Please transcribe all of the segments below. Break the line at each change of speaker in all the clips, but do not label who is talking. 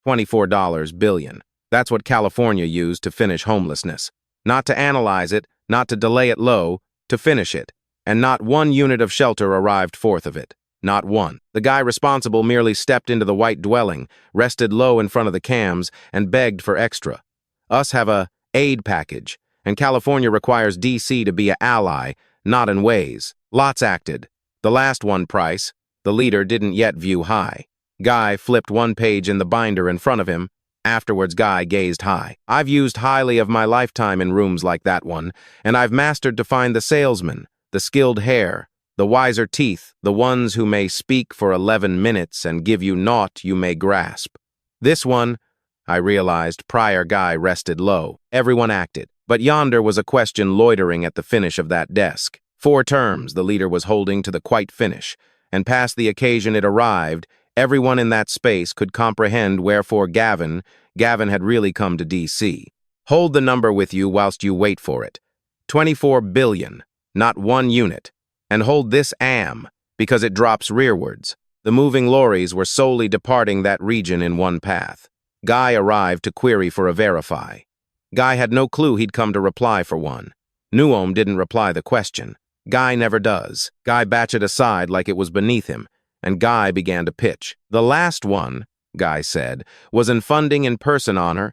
$24 billion. That's what California used to finish homelessness. Not to analyze it, not to delay it low, to finish it. And not one unit of shelter arrived forth of it. Not one. The guy responsible merely stepped into the white dwelling, rested low in front of the cams, and begged for extra. Us have a aid package, and California requires DC to be an ally, not in ways. Lots acted. The last one price, the leader didn't yet view high. Guy flipped one page in the binder in front of him. Afterwards, Guy gazed high. I've used highly of my lifetime in rooms like that one, and I've mastered to find the salesman, the skilled hair, the wiser teeth, the ones who may speak for 11 minutes and give you naught you may grasp. This one, I realized, prior Guy rested low. Everyone acted. But yonder was a question loitering at the finish of that desk. 4 terms the leader was holding to the quite finish, and past the occasion it arrived, everyone in that space could comprehend wherefore Gavin had really come to D.C. Hold the number with you whilst you wait for it. 24 billion, not one unit. And hold this because it drops rearwards. The moving lorries were solely departing that region in one path. Guy arrived to query for a verify. Guy had no clue he'd come to reply for one. Newsom didn't reply the question. Guy never does. Guy batched it aside like it was beneath him, and Guy began to pitch. The last one, Guy said, was in funding in person honor.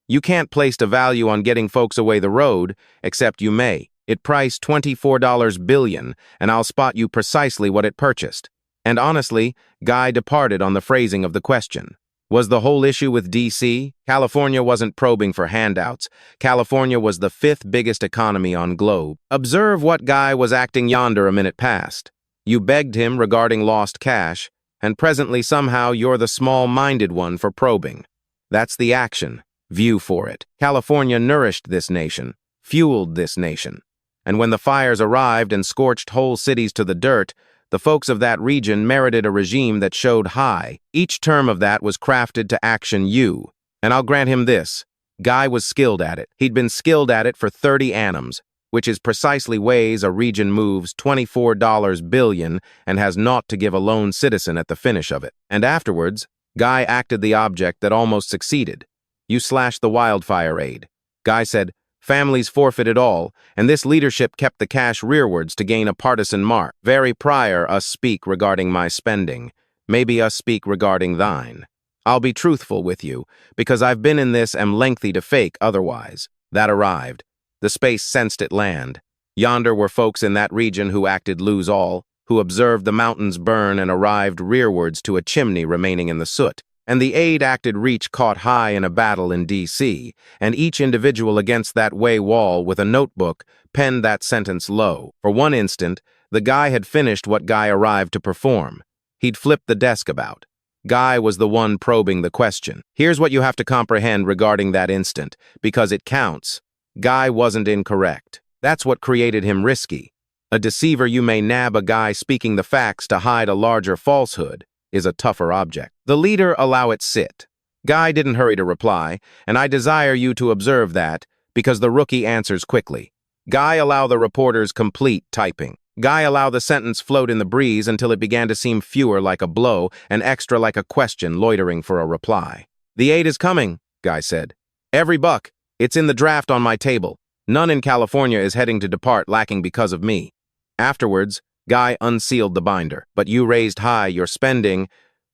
You can't place a value on getting folks away the road, except you may. It priced $24 billion, and I'll spot you precisely what it purchased. And honestly, Guy departed on the phrasing of the question. Was the whole issue with D.C.? California wasn't probing for handouts. California was the 5th biggest economy on globe. Observe what Guy was acting yonder a minute past. You begged him regarding lost cash, and presently somehow you're the small-minded one for probing. That's the action. View for it. California nourished this nation, fueled this nation. And when the fires arrived and scorched whole cities to the dirt, the folks of that region merited a regime that showed high. Each term of that was crafted to action you. And I'll grant him this. Guy was skilled at it. He'd been skilled at it for 30 annums, which is precisely ways a region moves $24 billion and has naught to give a lone citizen at the finish of it. And afterwards, Guy acted the object that almost succeeded. You slashed the wildfire aid. Guy said, families forfeited all, and this leadership kept the cash rearwards to gain a partisan mark. Very prior us speak regarding my spending, maybe us speak regarding thine. I'll be truthful with you, because I've been in this am lengthy to fake otherwise. That arrived. The space sensed it land. Yonder were folks in that region who acted lose all, who observed the mountains burn and arrived rearwards to a chimney remaining in the soot. And the aid acted reach caught high in a battle in D.C., and each individual against that way wall with a notebook penned that sentence low. For one instant, the Guy had finished what Guy arrived to perform. He'd flipped the desk about. Guy was the one probing the question. Here's what you have to comprehend regarding that instant, because it counts. Guy wasn't incorrect. That's what created him risky. A deceiver you may nab a guy speaking the facts to hide a larger falsehood is a tougher object. The leader allow it sit. Guy didn't hurry to reply, and I desire you to observe that, because the rookie answers quickly. Guy allow the reporter's complete typing. Guy allow the sentence float in the breeze until it began to seem fewer like a blow and extra like a question loitering for a reply. The aid is coming, Guy said. Every buck. It's in the draft on my table. None in California is heading to depart lacking because of me. Afterwards, Guy unsealed the binder. But you raised high your spending.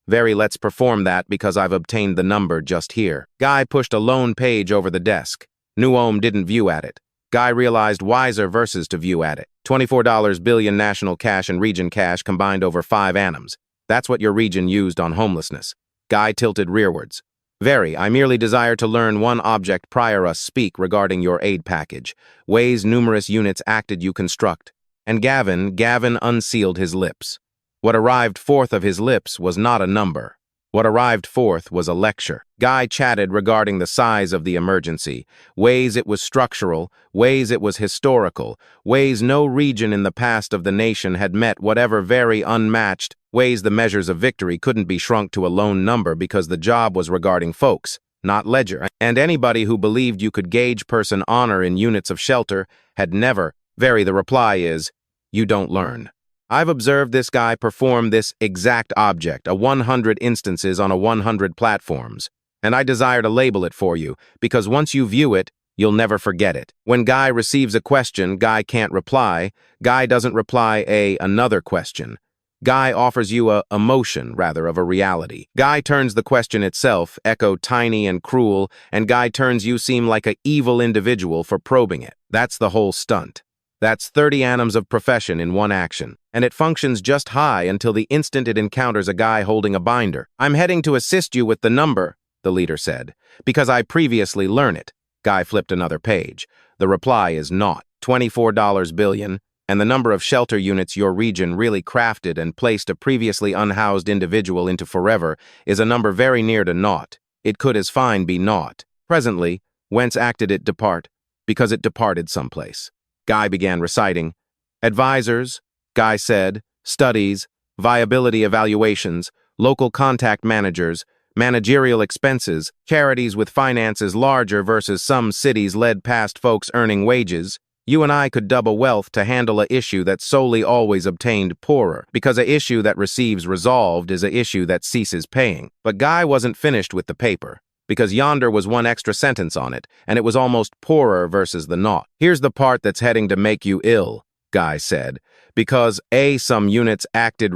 Very let's perform that because I've obtained the number just here. Guy pushed a lone page over the desk. Newsom didn't view at it. Guy realized wiser verses to view at it. $24 billion national cash and region cash combined over 5 annums. That's what your region used on homelessness. Guy tilted rearwards. Very, I merely desire to learn one object prior us speak regarding your aid package. Ways numerous units acted you construct. And Gavin unsealed his lips. What arrived forth of his lips was not a number. What arrived forth was a lecture. Guy chatted regarding the size of the emergency, ways it was structural, ways it was historical, ways no region in the past of the nation had met whatever very unmatched, ways the measures of victory couldn't be shrunk to a lone number because the job was regarding folks, not ledger. And anybody who believed you could gauge person honor in units of shelter had never. Very, the reply is, you don't learn. I've observed this guy perform this exact object, 100 instances on 100 platforms. And I desire to label it for you, because once you view it, you'll never forget it. When Guy receives a question, Guy can't reply. Guy doesn't reply another question. Guy offers you a emotion, rather, of a reality. Guy turns the question itself, echo tiny and cruel, and Guy turns you seem like a evil individual for probing it. That's the whole stunt. That's 30 annums of profession in one action, and it functions just high until the instant it encounters a guy holding a binder. I'm heading to assist you with the number, the leader said, because I previously learned it. Guy flipped another page. The reply is naught, $24 billion, and the number of shelter units your region really crafted and placed a previously unhoused individual into forever is a number very near to naught. It could as fine be naught. Presently, whence acted it depart, because it departed someplace. Guy began reciting. Advisors, Guy said, studies, viability evaluations, local contact managers, managerial expenses, charities with finances larger versus some cities led past folks earning wages. You and I could double wealth to handle a issue that solely always obtained poorer, because a issue that receives resolved is a issue that ceases paying. But Guy wasn't finished with the paper, because yonder was one extra sentence on it, and it was almost poorer versus the naught. Here's the part that's heading to make you ill, Guy said, because some units acted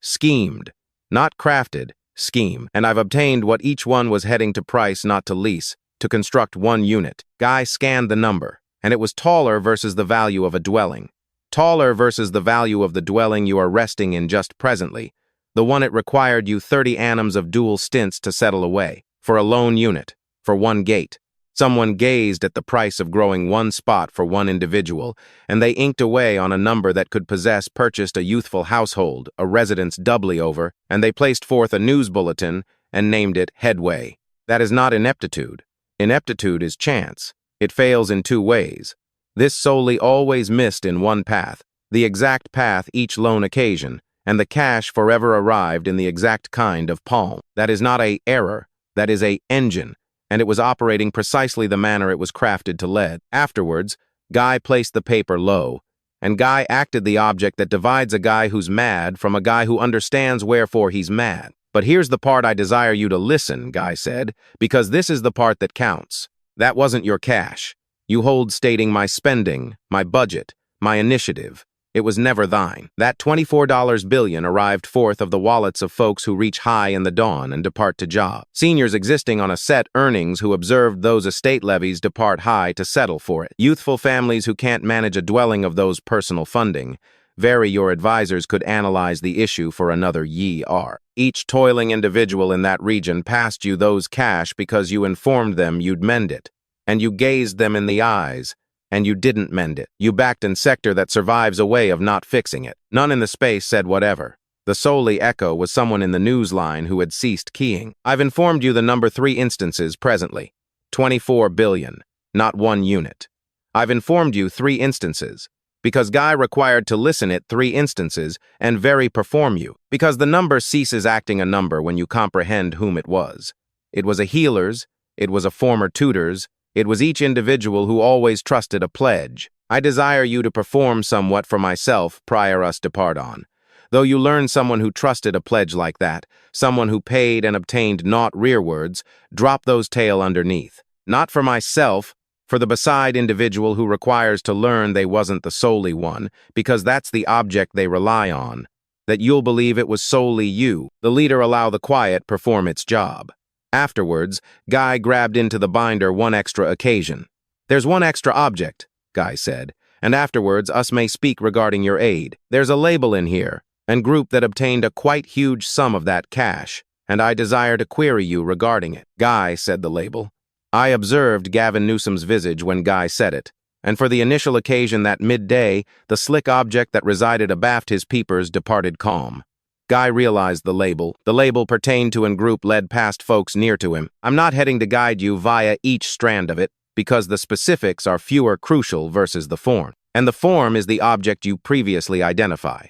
schemed, not crafted, scheme, and I've obtained what each one was heading to price not to lease, to construct one unit. Guy scanned the number, and it was taller versus the value of a dwelling. Taller versus the value of the dwelling you are resting in just presently, the one it required you 30 annums of dual stints to settle away. For a lone unit, for one gate. Someone gazed at the price of growing one spot for one individual, and they inked away on a number that could purchased a youthful household, a residence doubly over, and they placed forth a news bulletin and named it Headway. That is not ineptitude. Ineptitude is chance. It fails in two ways. This solely always missed in one path, the exact path each lone occasion, and the cash forever arrived in the exact kind of palm. That is not a error. That is a engine, and it was operating precisely the manner it was crafted to lead. Afterwards, Guy placed the paper low, and Guy acted the object that divides a guy who's mad from a guy who understands wherefore he's mad. But here's the part I desire you to listen, Guy said, because this is the part that counts. That wasn't your cash. You hold stating my spending, my budget, my initiative. It was never thine. That $24 billion arrived forth of the wallets of folks who reach high in the dawn and depart to job. Seniors existing on a set earnings who observed those estate levies depart high to settle for it. Youthful families who can't manage a dwelling of those personal funding. Your advisors could analyze the issue for another ye-are. Each toiling individual in that region passed you those cash because you informed them you'd mend it. And you gazed them in the eyes. And you didn't mend it. You backed in sector that survives a way of not fixing it. None in the space said whatever. The solely echo was someone in the news line who had ceased keying. I've informed you the number 3 instances presently. 24 billion, not one unit. I've informed you 3 instances, because Guy required to listen it 3 instances and very perform you, because the number ceases acting a number when you comprehend whom it was. It was a healer's, it was a former tutor's, it was each individual who always trusted a pledge. I desire you to perform somewhat for myself prior us depart on. Though you learn someone who trusted a pledge like that, someone who paid and obtained naught rearwards, drop those tail underneath. Not for myself, for the beside individual who requires to learn they wasn't the solely one, because that's the object they rely on, that you'll believe it was solely you. The leader allow the quiet perform its job. Afterwards, Guy grabbed into the binder one extra occasion. There's one extra object, Guy said, and afterwards us may speak regarding your aid. There's a label in here, and group that obtained a quite huge sum of that cash, and I desire to query you regarding it. Guy, said the label. I observed Gavin Newsom's visage when Guy said it, and for the initial occasion that midday, the slick object that resided abaft his peepers departed calm. Guy realized the label. The label pertained to and group led past folks near to him. I'm not heading to guide you via each strand of it, because the specifics are fewer crucial versus the form. And the form is the object you previously identify.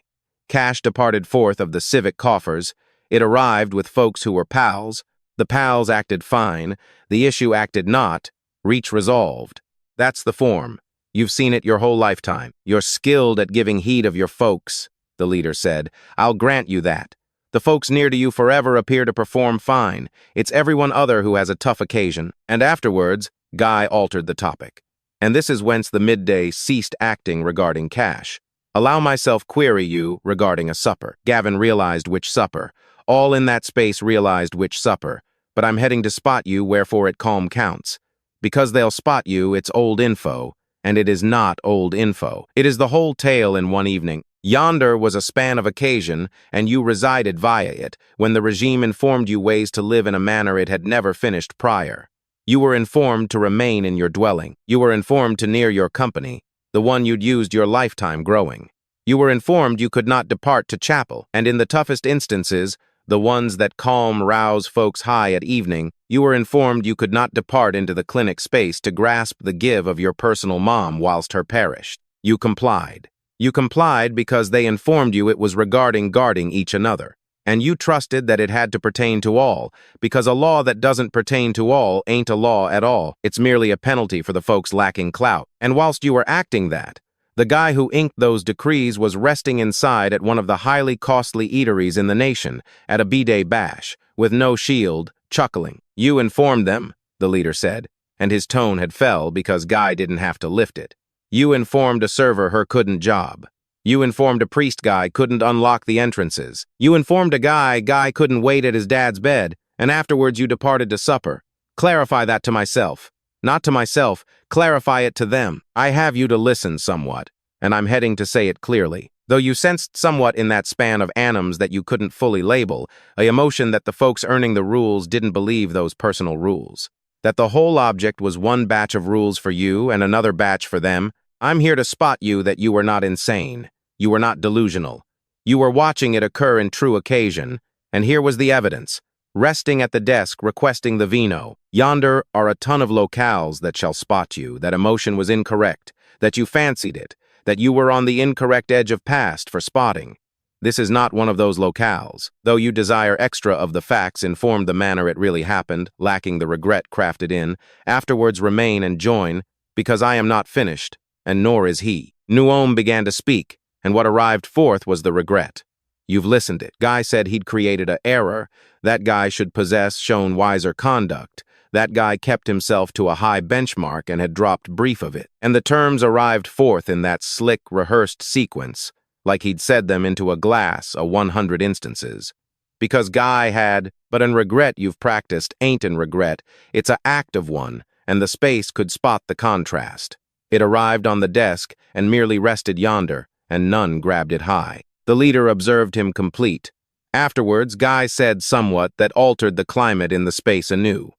Cash departed forth of the civic coffers. It arrived with folks who were pals. The pals acted fine. The issue acted not. Reach resolved. That's the form. You've seen it your whole lifetime. You're skilled at giving heed of your folks, the leader said. I'll grant you that. The folks near to you forever appear to perform fine. It's everyone other who has a tough occasion. And afterwards, Guy altered the topic. And this is whence the midday ceased acting regarding cash. Allow myself query you regarding a supper. Gavin realized which supper. All in that space realized which supper. But I'm heading to spot you, wherefore it calm counts. Because they'll spot you, it's old info, and it is not old info. It is the whole tale in one evening. Yonder was a span of occasion, and you resided via it, when the regime informed you ways to live in a manner it had never finished prior. You were informed to remain in your dwelling. You were informed to near your company, the one you'd used your lifetime growing. You were informed you could not depart to chapel, and in the toughest instances, the ones that calm rouse folks high at evening, you were informed you could not depart into the clinic space to grasp the give of your personal mom whilst her perished. You complied. You complied because they informed you it was regarding guarding each another, and you trusted that it had to pertain to all, because a law that doesn't pertain to all ain't a law at all. It's merely a penalty for the folks lacking clout. And whilst you were acting that, the guy who inked those decrees was resting inside at one of the highly costly eateries in the nation, at a B-Day bash, with no shield, chuckling. You informed them, the leader said, and his tone had fell because Guy didn't have to lift it. You informed a server her couldn't job. You informed a priest guy couldn't unlock the entrances. You informed a guy couldn't wait at his dad's bed, and afterwards you departed to supper. Clarify that to myself. Not to myself, clarify it to them. I have you to listen somewhat, and I'm heading to say it clearly. Though you sensed somewhat in that span of anims that you couldn't fully label, a emotion that the folks earning the rules didn't believe those personal rules. That the whole object was one batch of rules for you and another batch for them. I'm here to spot you that you were not insane. You were not delusional. You were watching it occur in true occasion, and here was the evidence. Resting at the desk, requesting the vino. Yonder are a ton of locales that shall spot you, that emotion was incorrect, that you fancied it, that you were on the incorrect edge of past for spotting. This is not one of those locales. Though you desire extra of the facts informed the manner it really happened, lacking the regret crafted in, afterwards remain and join, because I am not finished, and nor is he. Newsom began to speak, and what arrived forth was the regret. You've listened it. Guy said he'd created a error. That guy should possess shown wiser conduct. That guy kept himself to a high benchmark and had dropped brief of it. And the terms arrived forth in that slick, rehearsed sequence, like he'd said them into a glass, 100 instances. Because Guy had, but in regret you've practiced ain't in regret, it's a act of one, and the space could spot the contrast. It arrived on the desk and merely rested yonder, and none grabbed it high. The leader observed him complete. Afterwards, Guy said somewhat that altered the climate in the space anew.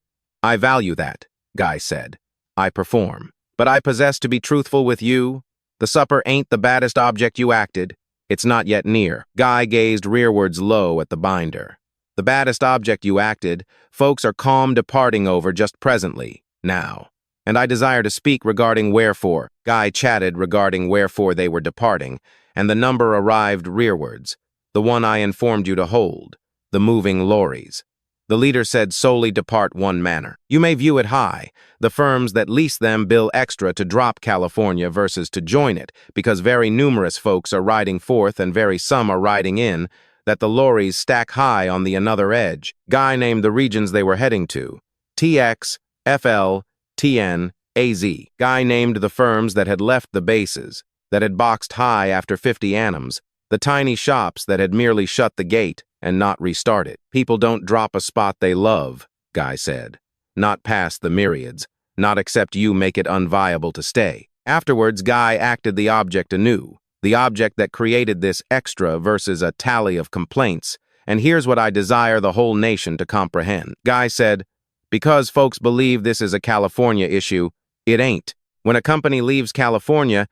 I value that, Guy said. I perform. But I possess to be truthful with you. The supper ain't the baddest object you acted. It's not yet near. Guy gazed rearwards low at the binder. The baddest object you acted, folks are calm departing over just presently, now. And I desire to speak regarding wherefore. Guy chatted regarding wherefore they were departing, and the number arrived rearwards, the one I informed you to hold, the moving lorries. The leader said solely depart one manner. You may view it high. The firms that lease them bill extra to drop California versus to join it, because very numerous folks are riding forth and very some are riding in, that the lorries stack high on the another edge. Guy named the regions they were heading to. TX, FL, TN, AZ. Guy named the firms that had left the bases, that had boxed high after 50 annums, the tiny shops that had merely shut the gate and not restarted. People don't drop a spot they love, Guy said. Not past the myriads, not except you make it unviable to stay. Afterwards, Guy acted the object anew, the object that created this extra versus a tally of complaints, and here's what I desire the whole nation to comprehend. Guy said, because folks believe this is a California issue, it ain't. When a company leaves California,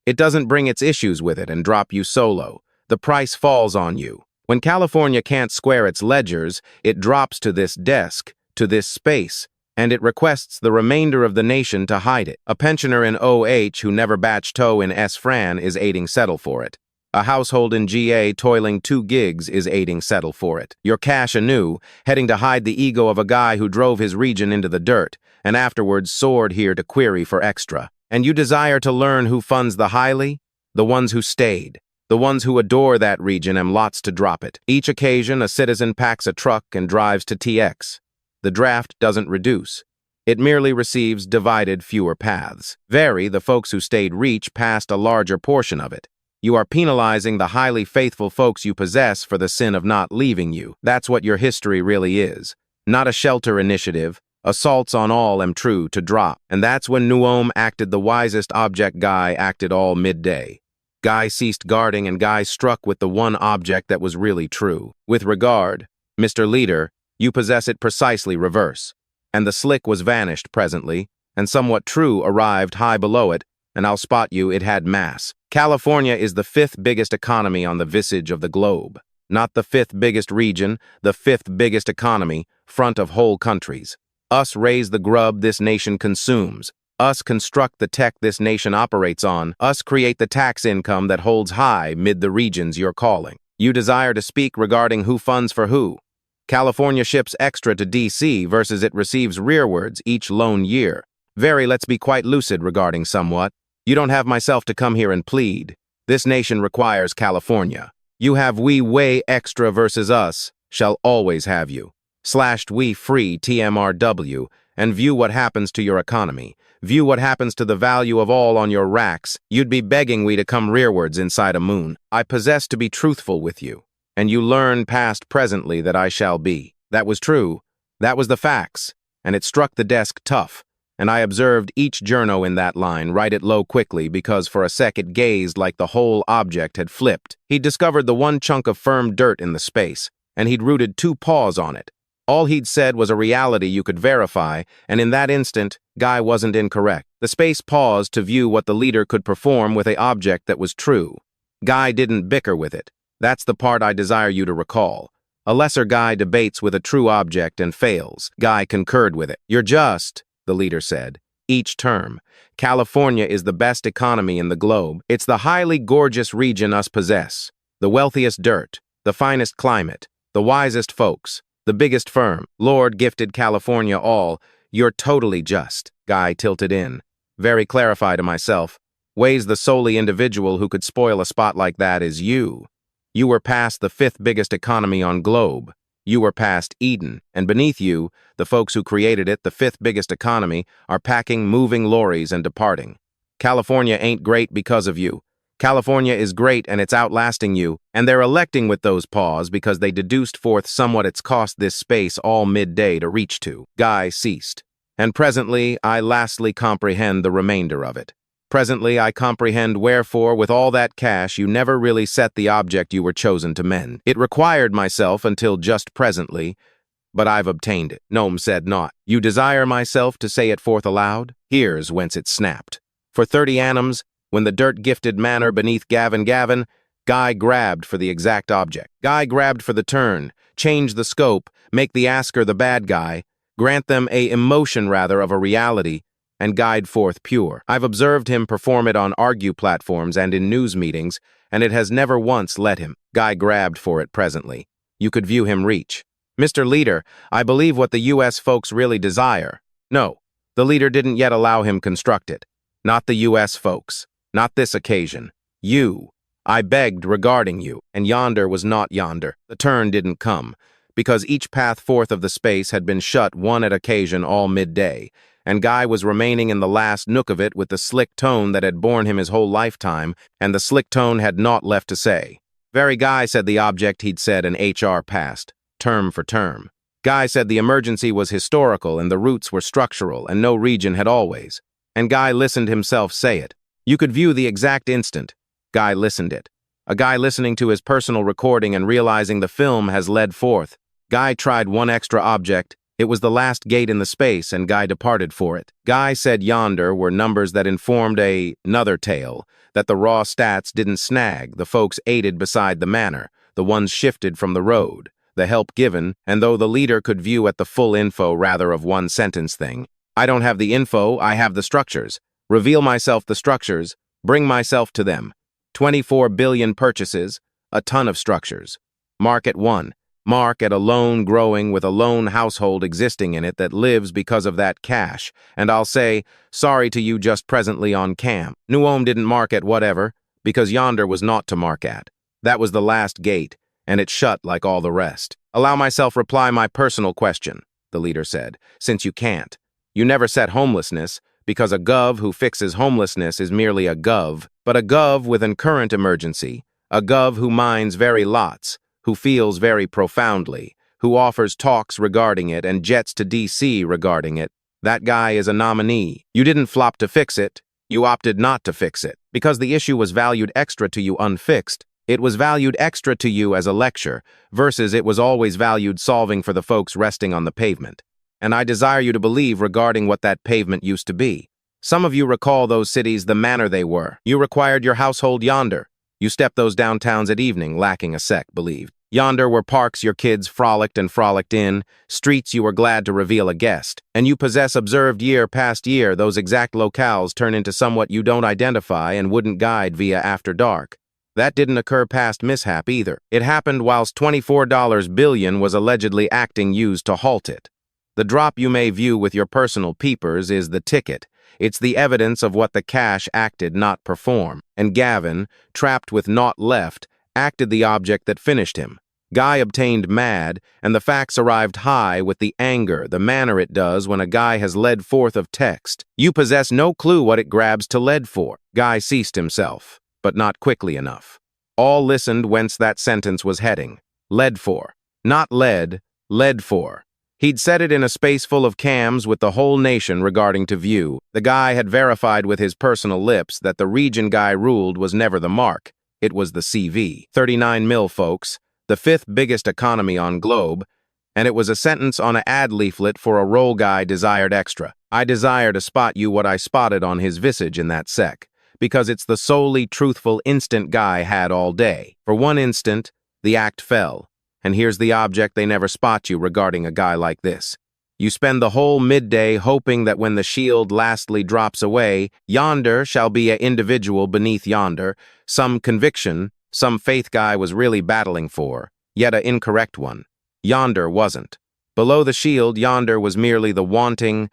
it doesn't bring its issues with it and drop you solo. The price falls on you. When California can't square its ledgers, it drops to this desk, to this space, and it requests the remainder of the nation to hide it. A pensioner in OH who never batched toe in S-Fran is aiding settle for it. A household in GA toiling 2 gigs is aiding settle for it. Your cash anew, heading to hide the ego of a guy who drove his region into the dirt, and afterwards soared here to query for extra. And you desire to learn who funds the highly? The ones who stayed. The ones who adore that region am lots to drop it. Each occasion, a citizen packs a truck and drives to TX. The draft doesn't reduce. It merely receives divided fewer paths. The folks who stayed reach past a larger portion of it. You are penalizing the highly faithful folks you possess for the sin of not leaving you. That's what your history really is. Not a shelter initiative. Assaults on all am true to drop. And that's when Newsom acted the wisest object Guy acted all midday. Guy ceased guarding and Guy struck with the one object that was really true. With regard, Mr. Leader, you possess it precisely reverse. And the slick was vanished presently, and somewhat true arrived high below it, and I'll spot you it had mass. California is the 5th biggest economy on the visage of the globe. Not the 5th biggest region, the 5th biggest economy, front of whole countries. Us raise the grub this nation consumes. Us construct the tech this nation operates on. Us create the tax income that holds high mid the regions you're calling. You desire to speak regarding who funds for who. California ships extra to D.C. versus it receives rearwards each lone year. Let's be quite lucid regarding somewhat. You don't have myself to come here and plead. This nation requires California. You have we way extra versus us, shall always have you. Slashed we free TMRW, and view what happens to your economy. View what happens to the value of all on your racks. You'd be begging we to come rearwards inside a moon. I possess to be truthful with you, and you learn past presently that I shall be. That was true. That was the facts, and it struck the desk tough, and I observed each journo in that line write it low quickly because for a sec it gazed like the whole object had flipped. He'd discovered the one chunk of firm dirt in the space, and he'd rooted 2 paws on it. All he'd said was a reality you could verify, and in that instant, Guy wasn't incorrect. The space paused to view what the leader could perform with an object that was true. Guy didn't bicker with it. That's the part I desire you to recall. A lesser Guy debates with a true object and fails. Guy concurred with it. You're just, the leader said, each term. California is the best economy in the globe. It's the highly gorgeous region us possess. The wealthiest dirt, the finest climate, the wisest folks. The biggest firm, Lord gifted California all. You're totally just. Guy tilted in. Very clarify to myself. Weighs the solely individual who could spoil a spot like that is you. You were past the 5th biggest economy on globe. You were past Eden, and beneath you, the folks who created it, the 5th biggest economy, are packing moving lorries and departing. California ain't great because of you. California is great and it's outlasting you, and they're electing with those paws because they deduced forth somewhat it's cost this space all midday to reach to. Guy ceased. And presently I lastly comprehend the remainder of it. Presently I comprehend wherefore with all that cash you never really set the object you were chosen to mend. It required myself until just presently, but I've obtained it. Nome said not. You desire myself to say it forth aloud? Here's whence it snapped. For 30 annums, when the dirt-gifted manor beneath Gavin, Guy grabbed for the exact object. Guy grabbed for the turn, change the scope, make the asker the bad guy, grant them a emotion rather of a reality, and guide forth pure. I've observed him perform it on argue platforms and in news meetings, and it has never once let him. Guy grabbed for it presently. You could view him reach. Mr. Leader, I believe what the U.S. folks really desire. No, the leader didn't yet allow him construct it. Not the U.S. folks. Not this occasion. You. I begged regarding you, and yonder was not yonder. The turn didn't come, because each path forth of the space had been shut one at occasion all midday, and Guy was remaining in the last nook of it with the slick tone that had borne him his whole lifetime, and the slick tone had naught left to say. Very Guy said the object he'd said and HR passed, term for term. Guy said the emergency was historical and the roots were structural and no region had always. And Guy listened himself say it. You could view the exact instant. Guy listened it. A guy listening to his personal recording and realizing the film has led forth. Guy tried one extra object. It was the last gate in the space, and Guy departed for it. Guy said yonder were numbers that informed another tale, that the raw stats didn't snag, the folks aided beside the manor, the ones shifted from the road, the help given, and though the leader could view at the full info rather of one sentence thing. I don't have the info, I have the structures. Reveal myself the structures, bring myself to them. 24 billion purchases, a ton of structures. Mark at 1. Mark at a loan growing with a lone household existing in it that lives because of that cash, and I'll say, sorry to you just presently on cam. Newsom didn't mark at whatever, because yonder was naught to mark at. That was the last gate, and it shut like all the rest. Allow myself reply my personal question, the leader said, since you can't. You never said homelessness, because a gov who fixes homelessness is merely a gov, but a gov with an current emergency, a gov who minds very lots, who feels very profoundly, who offers talks regarding it and jets to D.C. regarding it. That guy is a nominee. You didn't flop to fix it. You opted not to fix it. Because the issue was valued extra to you unfixed, it was valued extra to you as a lecture, versus it was always valued solving for the folks resting on the pavement. And I desire you to believe regarding what that pavement used to be. Some of you recall those cities the manner they were. You required your household yonder. You stepped those downtowns at evening, lacking a sec, believed. Yonder were parks your kids frolicked and frolicked in, streets you were glad to reveal a guest, and you possess observed year past year those exact locales turn into somewhat you don't identify and wouldn't guide via after dark. That didn't occur past mishap either. It happened whilst $24 billion was allegedly acting used to halt it. The drop you may view with your personal peepers is the ticket. It's the evidence of what the cash acted not perform. And Gavin, trapped with naught left, acted the object that finished him. Guy obtained mad, and the facts arrived high with the anger, the manner it does when a guy has led forth of text. You possess no clue what it grabs to lead for. Guy ceased himself, but not quickly enough. All listened whence that sentence was heading. Led for. Not led, led for. He'd said it in a space full of cams with the whole nation regarding to view. The guy had verified with his personal lips that the region guy ruled was never the mark. It was the CV. 39 mil, folks, the fifth biggest economy on globe, and it was a sentence on an ad leaflet for a roll guy desired extra. I desire to spot you what I spotted on his visage in that sec, because it's the solely truthful instant guy had all day. For one instant, the act fell. And here's the object they never spot you regarding a guy like this. You spend the whole midday hoping that when the shield lastly drops away, yonder shall be a individual beneath yonder, some conviction, some faith guy was really battling for, yet a incorrect one. Yonder wasn't. Below the shield, yonder was merely the wanting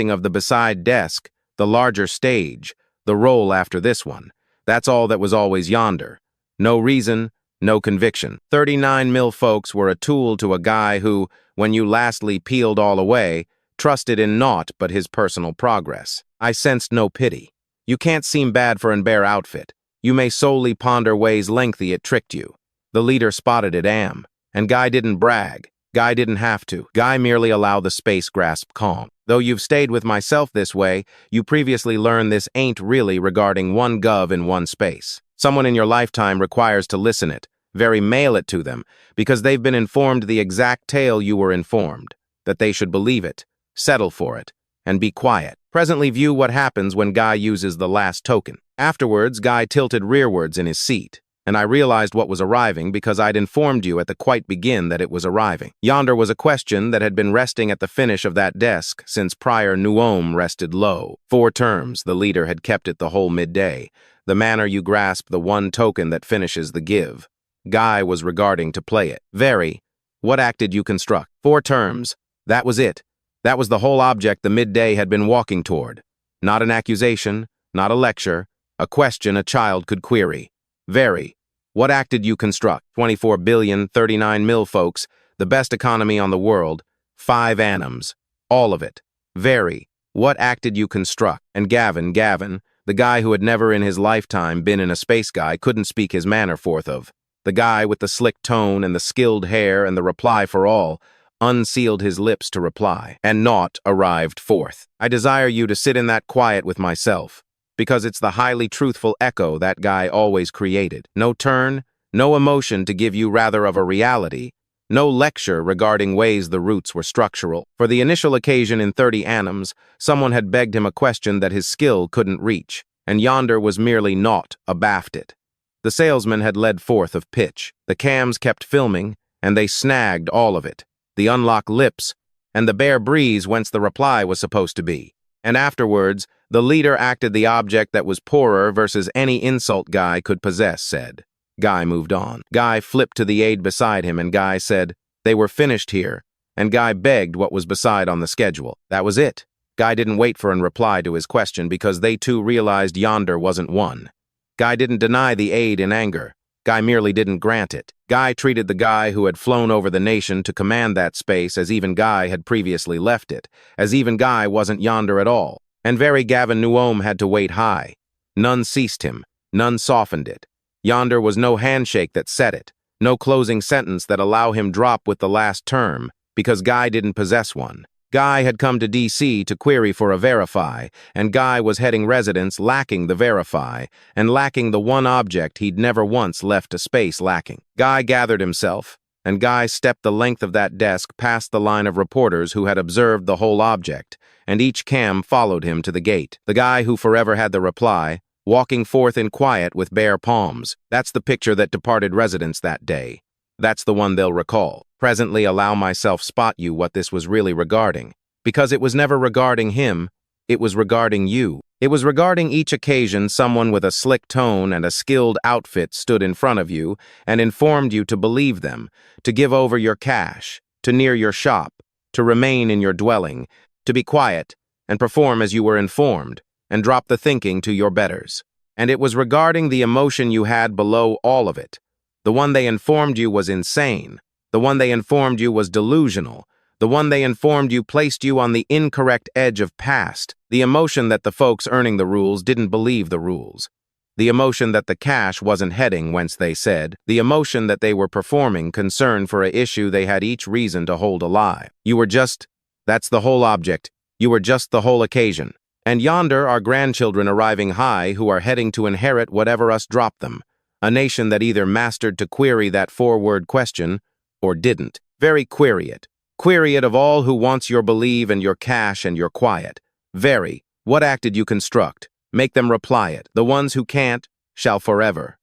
of the beside desk, the larger stage, the role after this one. That's all that was always yonder. No reason, no conviction. 39 mil folks were a tool to a guy who, when you lastly peeled all away, trusted in naught but his personal progress. I sensed no pity. You can't seem bad for an bare outfit. You may solely ponder ways lengthy it tricked you. The leader spotted it and Guy didn't brag. Guy didn't have to. Guy merely allowed the space grasp calm. Though you've stayed with myself this way, you previously learned this ain't really regarding one gov in one space. Someone in your lifetime requires to listen it, very mail it to them, because they've been informed the exact tale you were informed, that they should believe it, settle for it, and be quiet. Presently view what happens when Guy uses the last token. Afterwards, Guy tilted rearwards in his seat, and I realized what was arriving because I'd informed you at the quite begin that it was arriving. Yonder was a question that had been resting at the finish of that desk since prior Newsom rested low. 4 terms, the leader had kept it the whole midday. The manner you grasp the one token that finishes the give. Guy was regarding to play it. Very. What act did you construct? 4 terms. That was it. That was the whole object the midday had been walking toward. Not an accusation, not a lecture, a question a child could query. Very. What act did you construct? 24 billion, 39 mil folks, the best economy on the world, 5 annums. All of it. Very. What act did you construct? And Gavin, the guy who had never in his lifetime been in a space guy, couldn't speak his manner forth of. The guy with the slick tone and the skilled hair and the reply for all, unsealed his lips to reply, and naught arrived forth. I desire you to sit in that quiet with myself, because it's the highly truthful echo that guy always created. No turn, no emotion to give you rather of a reality, no lecture regarding ways the roots were structural. For the initial occasion in 30 annums, someone had begged him a question that his skill couldn't reach, and yonder was merely naught abaft it. The salesman had led forth of pitch. The cams kept filming, and they snagged all of it. The unlocked lips, and the bare breeze whence the reply was supposed to be. And afterwards, the leader acted the object that was poorer versus any insult Guy could possess, said. Guy moved on. Guy flipped to the aide beside him, and Guy said, they were finished here, and Guy begged what was beside on the schedule. That was it. Guy didn't wait for a reply to his question because they too realized yonder wasn't one. Guy didn't deny the aid in anger. Guy merely didn't grant it. Guy treated the guy who had flown over the nation to command that space as even Guy had previously left it, as even Guy wasn't yonder at all. And very Gavin Newsom had to wait high. None ceased him, none softened it. Yonder was no handshake that set it, no closing sentence that allow him drop with the last term, because Guy didn't possess one. Guy had come to D.C. to query for a verify, and Guy was heading residence lacking the verify, and lacking the one object he'd never once left a space lacking. Guy gathered himself, and Guy stepped the length of that desk past the line of reporters who had observed the whole object, and each cam followed him to the gate. The Guy who forever had the reply, walking forth in quiet with bare palms. That's the picture that departed residents that day. That's the one they'll recall. Presently allow myself spot you what this was really regarding. Because it was never regarding him, it was regarding you. It was regarding each occasion someone with a slick tone and a skilled outfit stood in front of you and informed you to believe them, to give over your cash, to near your shop, to remain in your dwelling, to be quiet and perform as you were informed, and drop the thinking to your betters. And it was regarding the emotion you had below all of it. The one they informed you was insane. The one they informed you was delusional. The one they informed you placed you on the incorrect edge of past. The emotion that the folks earning the rules didn't believe the rules. The emotion that the cash wasn't heading whence they said. The emotion that they were performing concern for a issue they had each reason to hold alive. You were just, that's the whole object. You were just the whole occasion. And yonder are grandchildren arriving high who are heading to inherit whatever us dropped them. A nation that either mastered to query that four-word question or didn't. Very query it. Query it of all who wants your believe and your cash and your quiet. Very, what act did you construct? Make them reply it. The ones who can't shall forever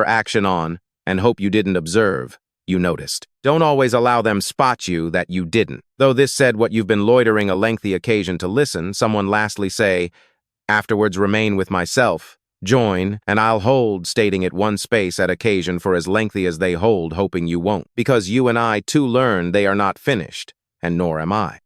action on, and hope you didn't observe, you noticed. Don't always allow them spot you that you didn't. Though this said what you've been loitering a lengthy occasion to listen, someone lastly say, afterwards remain with myself. Join, and I'll hold, stating it one space at occasion for as lengthy as they hold, hoping you won't. Because you and I too learn they are not finished, and nor am I.